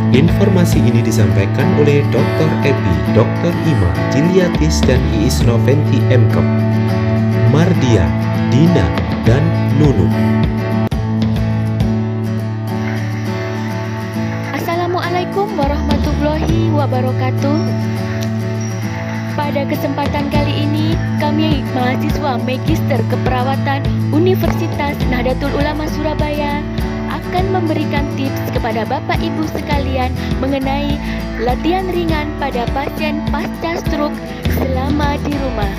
Informasi ini disampaikan oleh Dr. Epi, Dr. Ima, Ciliatis, dan Iis Noventi Mkep, Mardia, Dina, dan Nunu. Assalamualaikum warahmatullahi wabarakatuh. Pada kesempatan kali ini, kami mahasiswa Magister Keperawatan Universitas Nahdlatul Ulama Surabaya akan memberikan tips kepada Bapak Ibu sekalian mengenai latihan ringan pada pasien pasca stroke selama di rumah.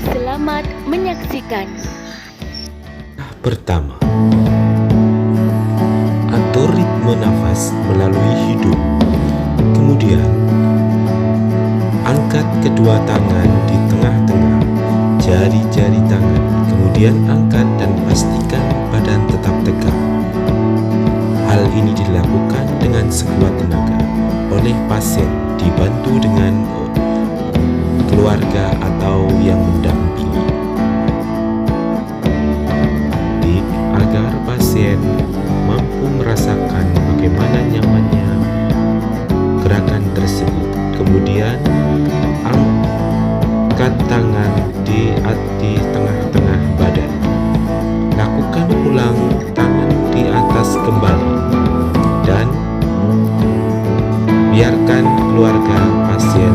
Selamat menyaksikan. Pertama, atur ritme nafas melalui hidung. Kemudian, angkat kedua tangan di tengah-tengah jari-jari tangan. Kemudian angkat dan pastikan badan tetap tegak. Hal ini dilakukan dengan sekuat tenaga oleh pasien dibantu dengan keluarga atau yang mendampingi. Agar pasien mampu merasakan bagaimana nyamannya gerakan tersebut. Kemudian angkat tangan di tengah-tengah badan. Lakukan ulang tangan di atas kembali dan biarkan keluarga pasien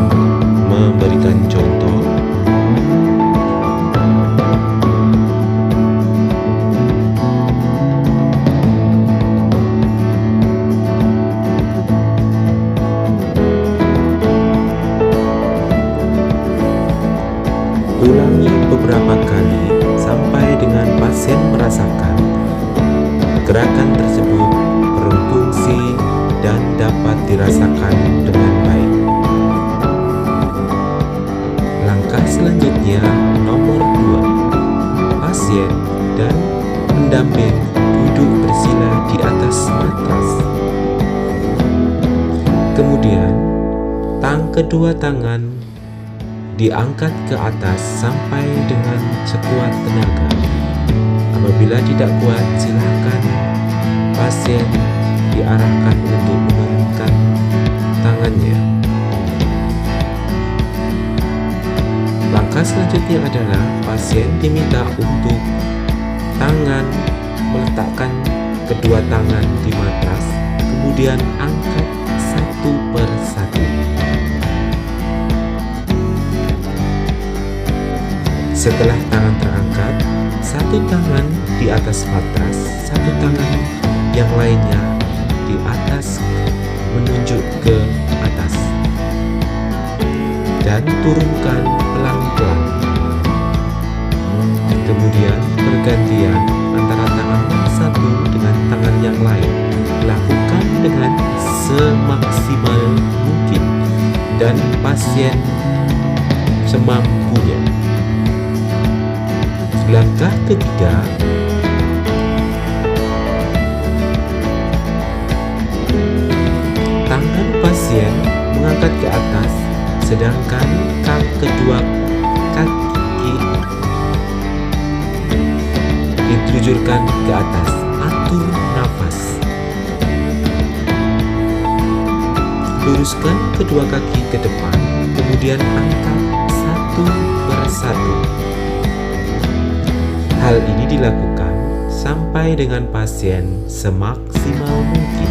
memberikan contoh. Ulangi beberapa kali sampai dengan pasien merasakan gerakan tersebut berfungsi dan dapat dirasakan dengan baik. Langkah selanjutnya nomor 2. Pasien dan pendamping duduk bersila di atas matras. Kemudian, kedua tangan diangkat ke atas sampai dengan sekuat tenaga. Apabila tidak kuat, silakan pasien diarahkan untuk menurunkan tangannya. Langkah selanjutnya adalah pasien diminta untuk meletakkan kedua tangan di matras, kemudian angkat satu per satu. Setelah tangan terangkat, satu tangan di atas matras, satu tangan yang lainnya di atas menunjuk ke atas, dan turunkan pelan-pelan. Kemudian bergantian antara tangan satu dengan tangan yang lain. Lakukan dengan semaksimal mungkin dan pasien semampunya. Langkah ketiga, tangan pasien mengangkat ke atas, sedangkan kedua kaki ditujukan ke atas. Atur nafas. Luruskan kedua kaki ke depan, kemudian angkat satu per satu. Hal ini dilakukan sampai dengan pasien semaksimal mungkin.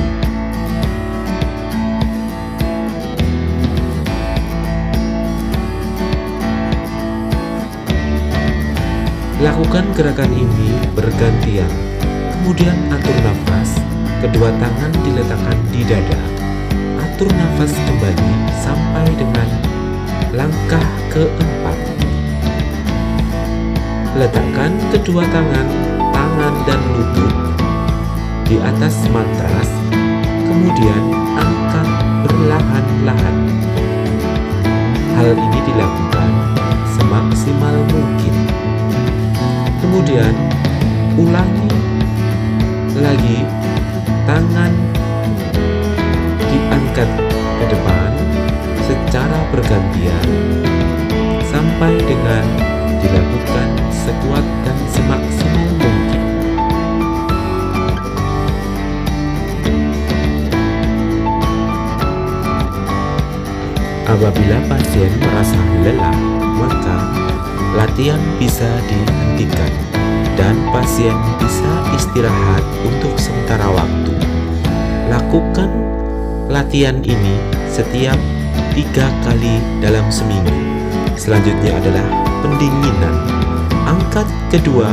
Lakukan gerakan ini bergantian. Kemudian atur nafas. Kedua tangan diletakkan di dada. Atur nafas kembali sampai dengan langkah keempat. Letakkan kedua tangan dan lutut di atas matras, kemudian angkat perlahan-lahan. Hal ini dilakukan semaksimal mungkin. Kemudian ulangi lagi, tangan diangkat ke depan secara bergantian sampai dengan dilakukan sekuat dan semaksimal mungkin. Apabila pasien merasa lelah, maka latihan bisa dihentikan dan pasien bisa istirahat untuk sementara waktu. Lakukan latihan ini setiap 3 kali dalam seminggu. Selanjutnya adalah pendinginan. Angkat kedua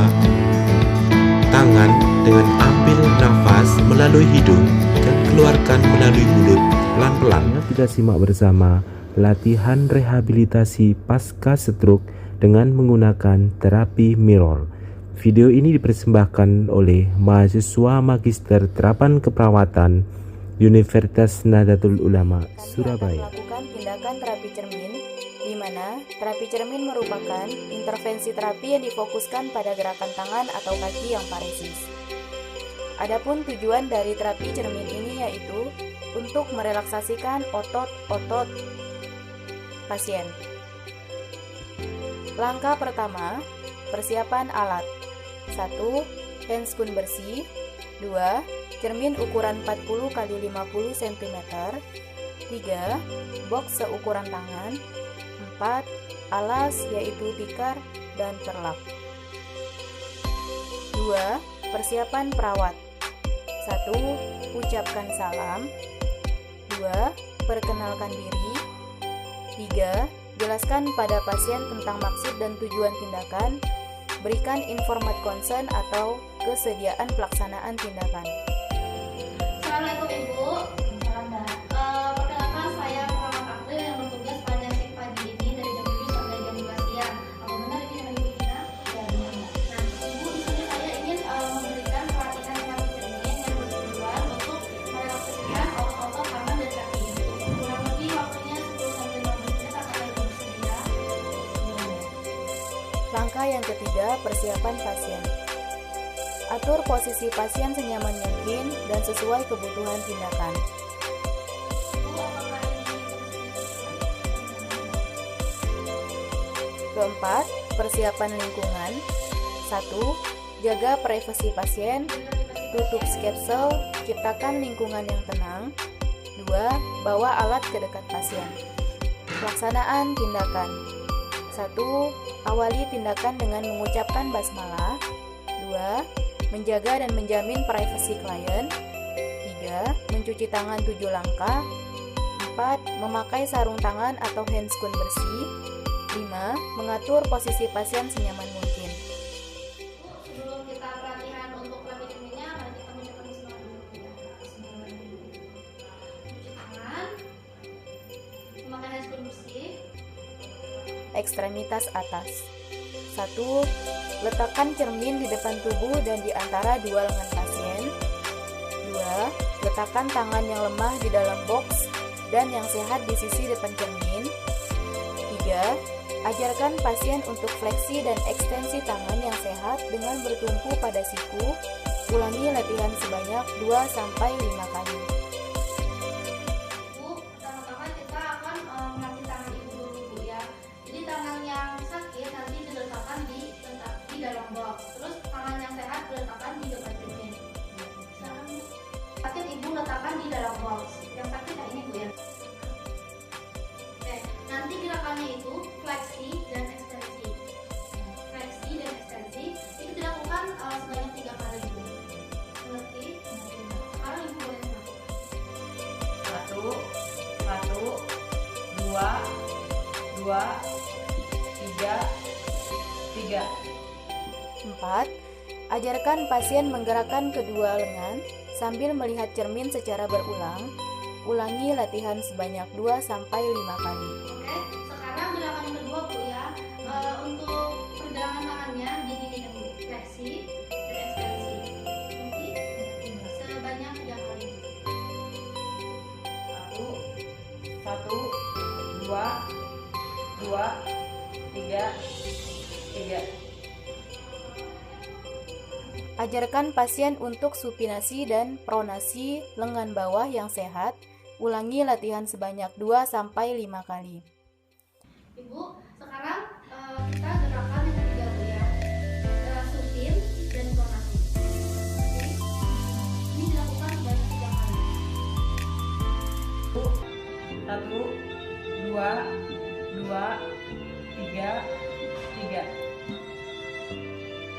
tangan dengan ambil nafas melalui hidung dan keluarkan melalui mulut pelan-pelan. Kita simak bersama latihan rehabilitasi pasca stroke dengan menggunakan terapi mirror. Video ini dipersembahkan oleh mahasiswa Magister Terapan Keperawatan Universitas Nahdlatul Ulama Surabaya. Melakukan tindakan terapi cermin, di mana terapi cermin merupakan intervensi terapi yang difokuskan pada gerakan tangan atau kaki yang paresis. Adapun tujuan dari terapi cermin ini yaitu untuk merelaksasikan otot-otot pasien. Langkah pertama, persiapan alat. 1. Handscoon bersih. 2. Cermin ukuran 40 x 50 cm. 3. Box seukuran tangan. 4. Alas yaitu tikar dan perlap. 2. Persiapan perawat. 1. Ucapkan salam. 2. Perkenalkan diri. 3. Jelaskan pada pasien tentang maksud dan tujuan tindakan. Berikan informat konsen atau kesediaan pelaksanaan tindakan. Assalamualaikum Ibu. Perkenalkan saya Muhammad April yang bertugas pada shift pagi ini dari jam 7 sampai jam 12 siang. Apa benar ini dengan Ibu Tina? Ya benar. Nah, Ibu di sini saya ingin memberikan pelatihan terapi cermin yang bertujuan untuk merelaksasikan otot-otot tangan dan kaki. Kurang lebih waktunya 10 sampai 15 menit akan Ibu bersedia. Langkah yang ketiga, persiapan pasien. Atur posisi pasien senyaman mungkin dan sesuai kebutuhan tindakan. Ibu, apakah ini Keempat, persiapan lingkungan. 1. Jaga privasi pasien. Tutup sketsel, ciptakan lingkungan yang tenang. 2. Bawa alat ke dekat pasien. Pelaksanaan tindakan. 1. Awali tindakan dengan mengucapkan basmalah. 2. Menjaga dan menjamin privasi klien. 3. Mencuci tangan 7 langkah. 4. Memakai sarung tangan atau handscoon bersih. 5. Mengatur posisi pasien senyaman mungkin. Bu, sebelum kita pelatihan untuk terapi cerminnya, mari kita mengucapkan bismillah dulu ya. Cuci tangan, memakai handscoon bersih. Ekstremitas atas. 1. Letakkan cermin di depan tubuh dan di antara dua lengan pasien. 2. Letakkan tangan yang lemah di dalam box dan yang sehat di sisi depan cermin. 3. Ajarkan pasien untuk fleksi dan ekstensi tangan yang sehat dengan bertumpu pada siku. Ulangi latihan sebanyak 2-5 kali. Bu, pertama-tama kita akan melatih tangan ibu dulu Bu ya. Jadi tangan yang sakit nanti diletakkan di dalam box. Terus tangan yang sehat diletakkan di depan cermin. Sekarang pasien ibu letakkan di dalam box. Yang sakit yang ini Bu ya. Oke, nanti gerakannya itu fleksi dan ekstensi. Fleksi dan ekstensi itu dilakukan sebanyak 3 kali Bu. Mengerti? Sekarang ibu boleh melakukan. 1, 2, 3. 4. Ajarkan pasien menggerakkan kedua lengan sambil melihat cermin secara berulang. Ulangi latihan sebanyak 2-5 kali. Oke, sekarang gerakan yang kedua Bu ya. Untuk pergelangan tangannya diginikan Bu, fleksi dan ekstensi. Nanti sebanyak 3 kali. 1, 2, 3. Ajarkan pasien untuk supinasi dan pronasi lengan bawah yang sehat. Ulangi latihan sebanyak 2-5 kali. Ibu, sekarang kita gerakan yang ketiga Bu ya. Supin dan pronasi. Oke. Ini dilakukan sebanyak 3 kali. 1, 2, 2, 3.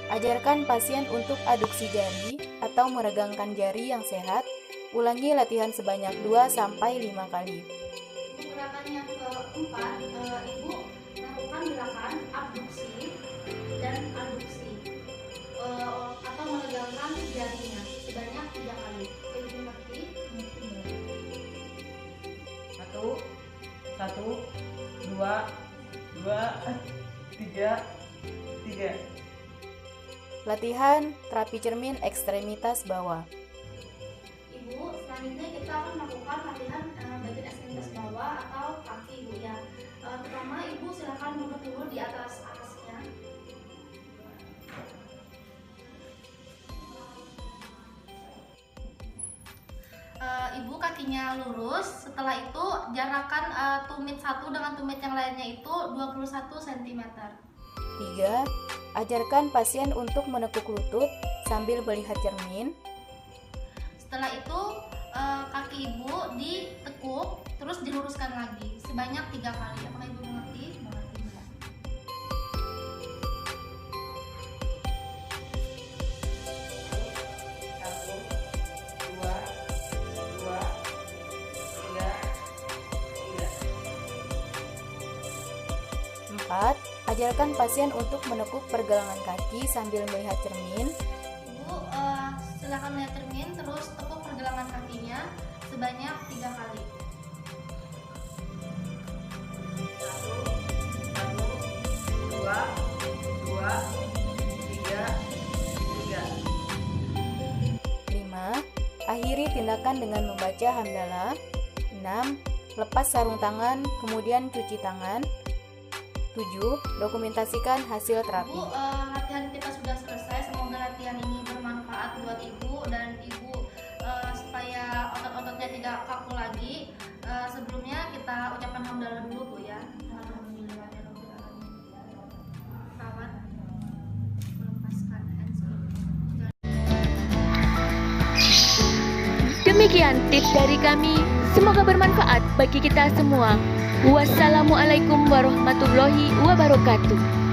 Ajarkan pasien untuk aduksi jari atau meregangkan jari yang sehat. Ulangi latihan sebanyak 2-5 kali. Gerakan yang keempat, Ibu melakukan gerakan abduksi dan aduksi atau menegangkan jarinya sebanyak 3 kali. Ibu mengerti? 1, 2, 3. Latihan terapi cermin ekstremitas bawah. Ibu, selanjutnya kita akan melakukan latihan bagian ekstremitas bawah atau kaki, Ibu ya. Pertama, Ibu silakan duduk dulu di atasnya. Ibu kakinya lurus. Setelah itu jarakkan tumit satu dengan tumit yang lainnya itu 21 cm. 3. Ajarkan pasien untuk menekuk lutut sambil melihat cermin. Setelah itu kaki ibu ditekuk terus diluruskan lagi sebanyak 3 kali. Apakah ibu mengerti? Mengerti, Mbak. Empat. Ajarkan pasien untuk menekuk pergelangan kaki sambil melihat cermin. Ibu silakan lihat cermin terus tekuk pergelangan kakinya sebanyak 3 kali. 5. Akhiri tindakan dengan membaca hamdalah. 6. Lepas sarung tangan, kemudian cuci tangan. 7. Dokumentasikan hasil terapi. Ibu, latihan kita sudah selesai. Semoga latihan ini bermanfaat buat ibu dan ibu supaya otot-ototnya tidak kaku lagi. Sebelumnya kita ucapkan hamdalah dulu, Bu ya. Perawat melepaskan handscoot. Demikian tips dari kami. Semoga bermanfaat bagi kita semua. Wassalamualaikum warahmatullahi wabarakatuh.